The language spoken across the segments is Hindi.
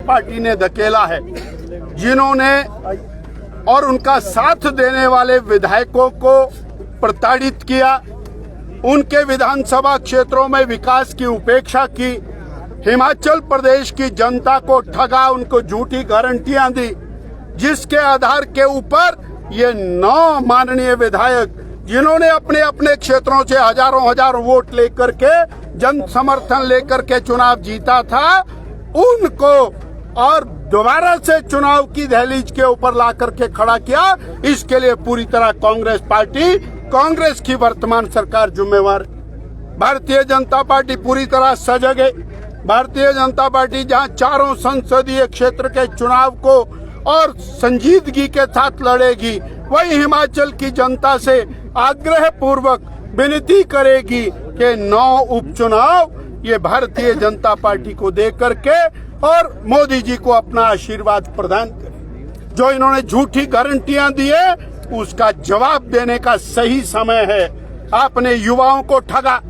पार्टी ने धकेला है, जिन्होंने और उनका साथ देने वाले विधायकों को प्रताड़ित किया, उनके विधानसभा क्षेत्रों में विकास की उपेक्षा की, हिमाचल प्रदेश की जनता को ठगा, उनको झूठी गारंटियां दी, जिसके आधार के ऊपर ये 9 माननीय विधायक, जिन्होंने अपने अपने क्षेत्रों से हजारों वोट लेकर के, जन समर्थन लेकर के चुनाव जीता था, उनको और दोबारा से चुनाव की दहलीज के ऊपर ला करके खड़ा किया। इसके लिए पूरी तरह कांग्रेस पार्टी, कांग्रेस की वर्तमान सरकार जिम्मेवार। भारतीय जनता पार्टी पूरी तरह सजग है। भारतीय जनता पार्टी जहां चारों संसदीय क्षेत्र के चुनाव को और संजीदगी के साथ लड़ेगी, वही हिमाचल की जनता से आग्रह पूर्वक विनती करेगी कि 9 उपचुनाव ये भारतीय जनता पार्टी को दे करके और मोदी जी को अपना आशीर्वाद प्रदान करें। जो इन्होंने झूठी गारंटियां दी है, उसका जवाब देने का सही समय है। आपने युवाओं को ठगा।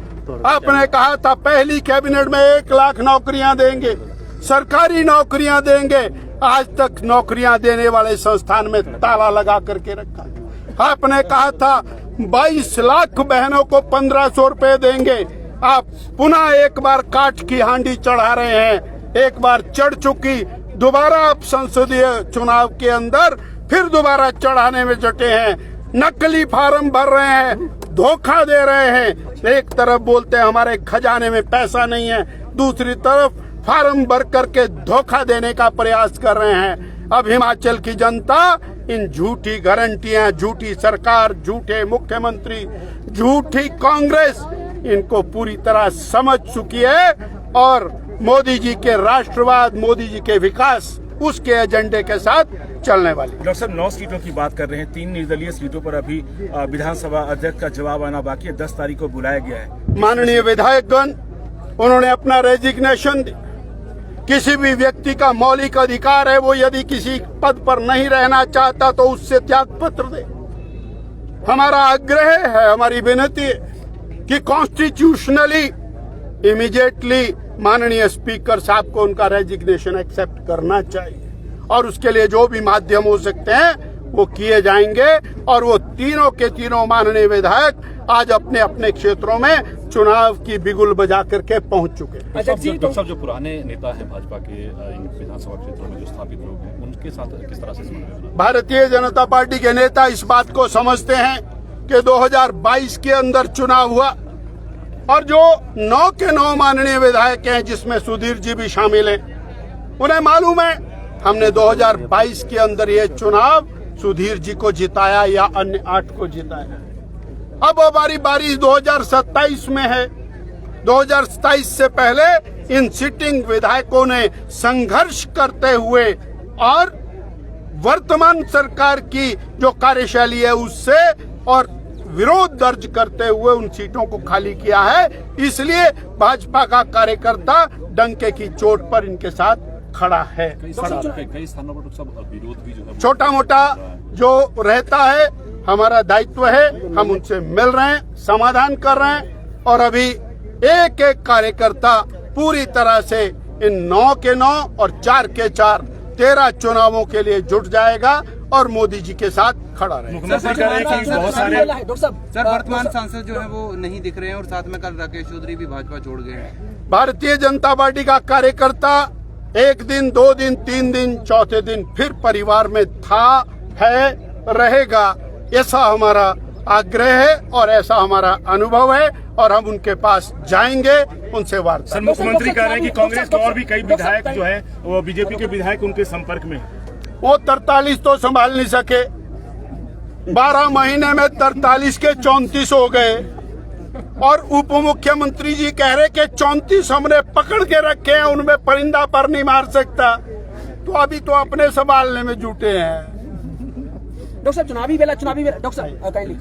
आपने कहा था पहली कैबिनेट में 1 लाख नौकरियां देंगे, सरकारी नौकरियां देंगे। आज तक नौकरियां देने वाले संस्थान में ताला लगा करके रखा है। आपने कहा था 22 लाख बहनों को 1500 रुपए देंगे। आप पुनः एक बार काठ की हांडी चढ़ा रहे हैं। एक बार चढ़ चुकी, दोबारा आप संसदीय चुनाव के अंदर फिर दोबारा चढ़ाने में जुटे हैं। नकली फार्म भर रहे हैं, धोखा दे रहे हैं। एक तरफ बोलते हैं हमारे खजाने में पैसा नहीं है, दूसरी तरफ फार्म भर करके धोखा देने का प्रयास कर रहे हैं। अब हिमाचल की जनता इन झूठी गारंटियां, झूठी सरकार, झूठे मुख्यमंत्री, झूठी कांग्रेस, इनको पूरी तरह समझ चुकी है और मोदी जी के राष्ट्रवाद, मोदी जी के विकास, उसके एजेंडे के साथ चलने वाली। डॉक्टर साहब 9 सीटों की बात कर रहे हैं, 3 निर्दलीय सीटों पर अभी विधानसभा अध्यक्ष का जवाब आना बाकी है। 10 तारीख को बुलाया गया है। माननीय विधायकगण, उन्होंने अपना रेजिग्नेशन दी। किसी भी व्यक्ति का मौलिक अधिकार है, वो यदि किसी पद पर नहीं रहना चाहता तो उससे त्याग पत्र दे। हमारा आग्रह है, हमारी विनती है कि कॉन्स्टिट्यूशनली इमीडिएटली माननीय स्पीकर साहब को उनका रेजिग्नेशन एक्सेप्ट करना चाहिए और उसके लिए जो भी माध्यम हो सकते हैं वो किए जाएंगे। और वो तीनों के तीनों माननीय विधायक आज अपने अपने क्षेत्रों में चुनाव की बिगुल बजा करके पहुंच चुके हैं। डॉक्टर साहब, जो पुराने नेता हैं भाजपा के इन विधानसभा क्षेत्रों में जो स्थापित लोग हैं, उनके साथ किस तरह से भारतीय जनता पार्टी के नेता इस बात को समझते हैं कि 2022 के अंदर चुनाव हुआ और जो 9 के 9 माननीय विधायक हैं, जिसमें सुधीर जी भी शामिल हैं, उन्हें मालूम है हमने 2022 के अंदर ये चुनाव सुधीर जी को जिताया या अन्य 8 को जिताया। अब हमारी बारी 2027 में है। 2027 से पहले इन सिटिंग विधायकों ने संघर्ष करते हुए और वर्तमान सरकार की जो कार्यशैली है उससे और विरोध दर्ज करते हुए उन सीटों को खाली किया है। इसलिए भाजपा का कार्यकर्ता डंके की चोट पर इनके साथ खड़ा है। कई स्थानों पर सब विरोध भी जो है, छोटा मोटा जो रहता है, हमारा दायित्व है, हम उनसे मिल रहे हैं, समाधान कर रहे हैं और अभी एक एक कार्यकर्ता पूरी तरह से इन 9 के 9 और 4 के 4 13 चुनावों के लिए जुट जाएगा और मोदी जी के साथ खड़ा रहेगा। मुख्यमंत्री कह रहे हैं कि बहुत सारे सर वर्तमान सांसद जो है वो नहीं दिख रहे हैं और साथ में कल राकेश चौधरी भी भाजपा छोड़ गए हैं। भारतीय जनता पार्टी का कार्यकर्ता 1 दिन, 2 दिन, 3 दिन, चौथे दिन फिर परिवार में था, है, रहेगा। ऐसा हमारा आग्रह है और ऐसा हमारा अनुभव है और हम उनके पास जाएंगे, उनसे वार्ता। सर मुख्यमंत्री कह रहे हैं कि कांग्रेस के और भी कई विधायक जो है वो बीजेपी के विधायक उनके संपर्क में। वो 43 तो संभाल नहीं सके, 12 महीने में 43 के 34 हो गए और उप मुख्यमंत्री जी कह रहे कि 34 हमने पकड़ के रखे हैं, उनमें परिंदा पर नहीं मार सकता। तो अभी तो अपने संभालने में जुटे हैं। डॉक्टर साहब चुनावी बेला डॉक्टर साहब काइंडली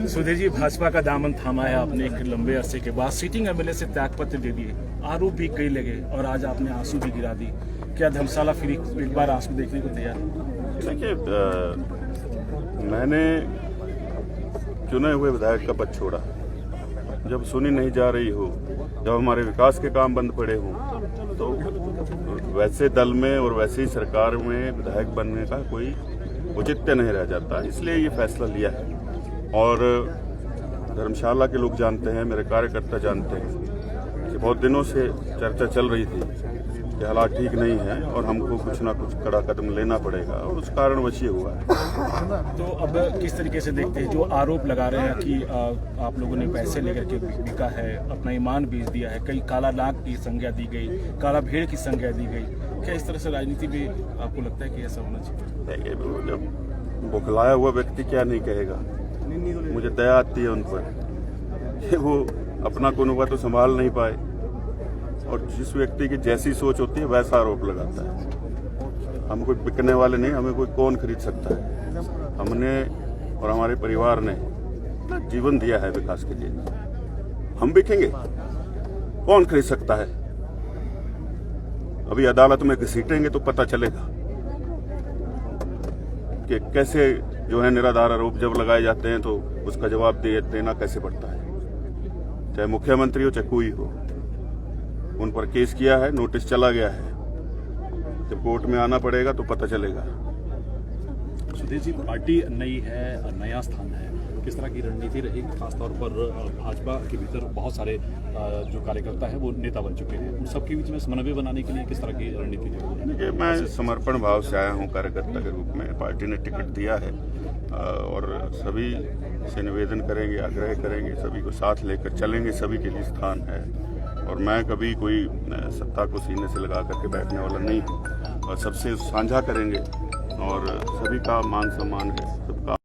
सुधीर जी, भाजपा का दामन थामा है आपने एक लंबे अरसे के बाद, सिटिंग एमएलए से त्यागपत्र दे दिए, आरोप भी कई लगे और आज आपने आंसू भी गिरा दी। क्या धर्मशाला फिर एक बार आंसू देखने को तैयार है? देखिए, मैंने चुने हुए विधायक का पद छोड़ा। जब सुनी नहीं जा रही हो जब हमारे विकास के काम बंद पड़े हों तो वैसे दल में और वैसे ही सरकार में विधायक बनने का कोई औचित्य नहीं रह जाता, इसलिए ये फैसला लिया है। और धर्मशाला के लोग जानते हैं, मेरे कार्यकर्ता जानते हैं कि बहुत दिनों से चर्चा चल रही थी कि हालात ठीक नहीं है और हमको कुछ ना कुछ कड़ा कदम लेना पड़ेगा, और उस कारणवश ये हुआ है। तो अब किस तरीके से देखते हैं जो आरोप लगा रहे हैं कि आप लोगों ने पैसे लेकर के बिका है, अपना ईमान बेच दिया है, कई काला नाग की संज्ञा दी गई, काला भेड़ की संज्ञा दी गई, क्या इस तरह से राजनीति में आपको लगता है कि ऐसा होना चाहिए? जब बौखलाया हुआ व्यक्ति क्या नहीं कहेगा, मुझे दया आती है उन पर कि वो अपना कोनवा तो संभाल नहीं पाए और जिस व्यक्ति की जैसी सोच होती है वैसा आरोप लगाता है। हम कोई बिकने वाले नहीं, हमें कोई कौन खरीद सकता है। हमने और हमारे परिवार ने जीवन दिया है विकास के लिए, हम बिकेंगे? कौन खरीद सकता है? अभी अदालत में घसीटेंगे तो पता चलेगा कि कैसे जो है निराधार आरोप जब लगाए जाते हैं तो उसका जवाब देना कैसे पड़ता है। चाहे मुख्यमंत्री हो चाहे कोई हो, उन पर केस किया है, नोटिस चला गया है, जब कोर्ट में आना पड़ेगा तो पता चलेगा। सुधीर जी, पार्टी नई है, नया स्थान है, किस तरह की रणनीति रहेगी? खासतौर पर भाजपा के भीतर बहुत सारे जो कार्यकर्ता हैं वो नेता बन चुके हैं, उन सबके बीच में समन्वय बनाने के लिए किस तरह की रणनीति रहेगी? देखिए, मैं समर्पण भाव से आया हूँ कार्यकर्ता के रूप में। पार्टी ने टिकट दिया है और सभी से निवेदन करेंगे, आग्रह करेंगे, सभी को साथ लेकर चलेंगे, सभी के लिए स्थान है। और मैं कभी कोई सत्ता को सीने से लगा करके बैठने वाला नहीं हूँ, और सबसे साझा करेंगे और सभी का मान सम्मान है, सबका।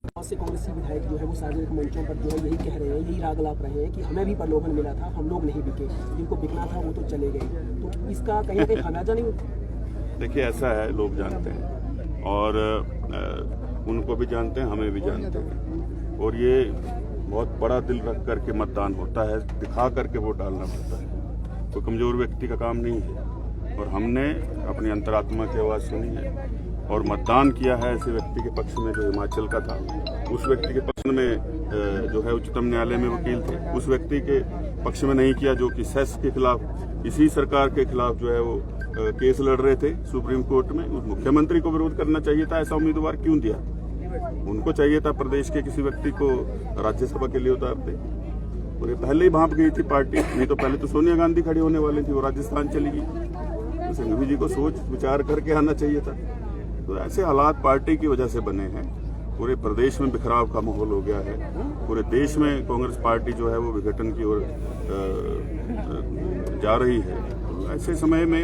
बहुत से कांग्रेसी विधायक जो है वो सार्वजनिक मंचों पर जो है यही कह रहे हैं, यही राग लाप रहे हैं कि हमें भी प्रलोभन मिला था, हम लोग नहीं बिके, जिनको बिकना था वो तो चले गए। तो इसका कहीं ना कहीं खामियाजा नहीं होता? देखिए, ऐसा है, लोग जानते हैं और उनको भी जानते हैं, हमें भी जानते हैं, और ये बहुत बड़ा दिल रख करके मतदान होता है, दिखा करके वोट डालना पड़ता है। कोई कमजोर व्यक्ति का काम नहीं है, और हमने अपनी अंतरात्मा की आवाज़ सुनी है और मतदान किया है ऐसे व्यक्ति के पक्ष में जो हिमाचल का था। उस व्यक्ति के पक्ष में जो है उच्चतम न्यायालय में वकील थे, उस व्यक्ति के पक्ष में नहीं किया जो कि सेस के खिलाफ, इसी सरकार के खिलाफ जो है वो केस लड़ रहे थे सुप्रीम कोर्ट में। उस मुख्यमंत्री को विरोध करना चाहिए था, ऐसा उम्मीदवार क्यों दिया? उनको चाहिए था प्रदेश के किसी व्यक्ति को राज्यसभा के लिए उतार दे। और ये पहले ही भाप गई थी पार्टी, नहीं तो पहले तो सोनिया गांधी खड़ी होने वाली थी, वो राजस्थान चली गई। तो संघवी जी को सोच विचार करके आना चाहिए था। तो ऐसे हालात पार्टी की वजह से बने हैं। पूरे प्रदेश में बिखराव का माहौल हो गया है, पूरे देश में कांग्रेस पार्टी जो है वो विघटन की ओर जा रही है। तो ऐसे समय में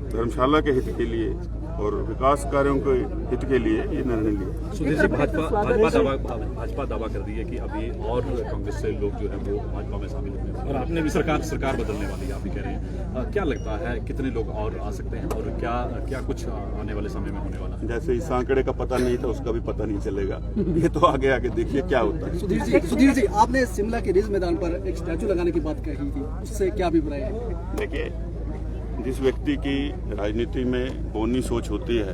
धर्मशाला के हित के लिए और विकास कार्यों के हित के लिए ये निर्णय लिया। सुधीर जी, भाजपा दावा कर रही है कि अभी और कांग्रेस से लोग जो है वो भाजपा में शामिल होंगे और आपने भी सरकार बदलने वाली है, आप भी कह रहे हैं। क्या लगता है कितने लोग और आ सकते हैं और क्या कुछ आने वाले समय में होने वाला है? जैसे इस आंकड़े का पता नहीं था, उसका भी पता नहीं चलेगा। ये तो आगे आगे देखिए क्या होता है। सुधीर जी, आपने शिमला के रिज मैदान पर एक स्टैचू लगाने की बात कही थी, उससे क्या अभिप्राय है? देखिए, जिस व्यक्ति की राजनीति में बोनी सोच होती है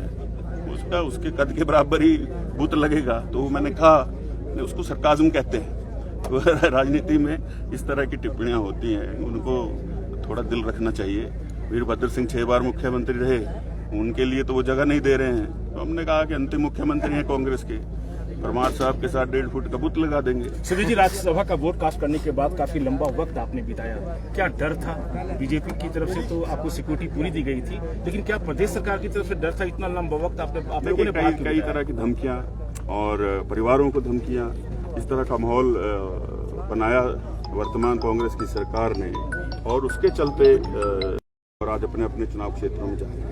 उसका उसके कद के बराबर ही बुत लगेगा, तो मैंने कहा उसको सरकाज़म कहते हैं। तो राजनीति में इस तरह की टिप्पणियां होती हैं, उनको थोड़ा दिल रखना चाहिए। वीरभद्र सिंह 6 बार मुख्यमंत्री रहे, उनके लिए तो वो जगह नहीं दे रहे हैं। तो हमने कहा कि अंतिम मुख्यमंत्री हैं कांग्रेस के, परमार साहब के साथ 1.5 फुट का बुत लगा देंगे। सुधीर जी, राज्यसभा का वोट कास्ट करने के बाद काफी लंबा वक्त आपने बिताया, क्या डर था? बीजेपी की तरफ से तो आपको सिक्योरिटी पूरी दी गई थी, लेकिन क्या प्रदेश सरकार की तरफ से डर था? इतना लंबा वक्त आप लोगों ने कई तरह की धमकियां और परिवारों को धमकियां, इस तरह का माहौल बनाया वर्तमान कांग्रेस की सरकार ने, और उसके चलते और आज अपने अपने चुनाव क्षेत्रों में जा रहे हैं।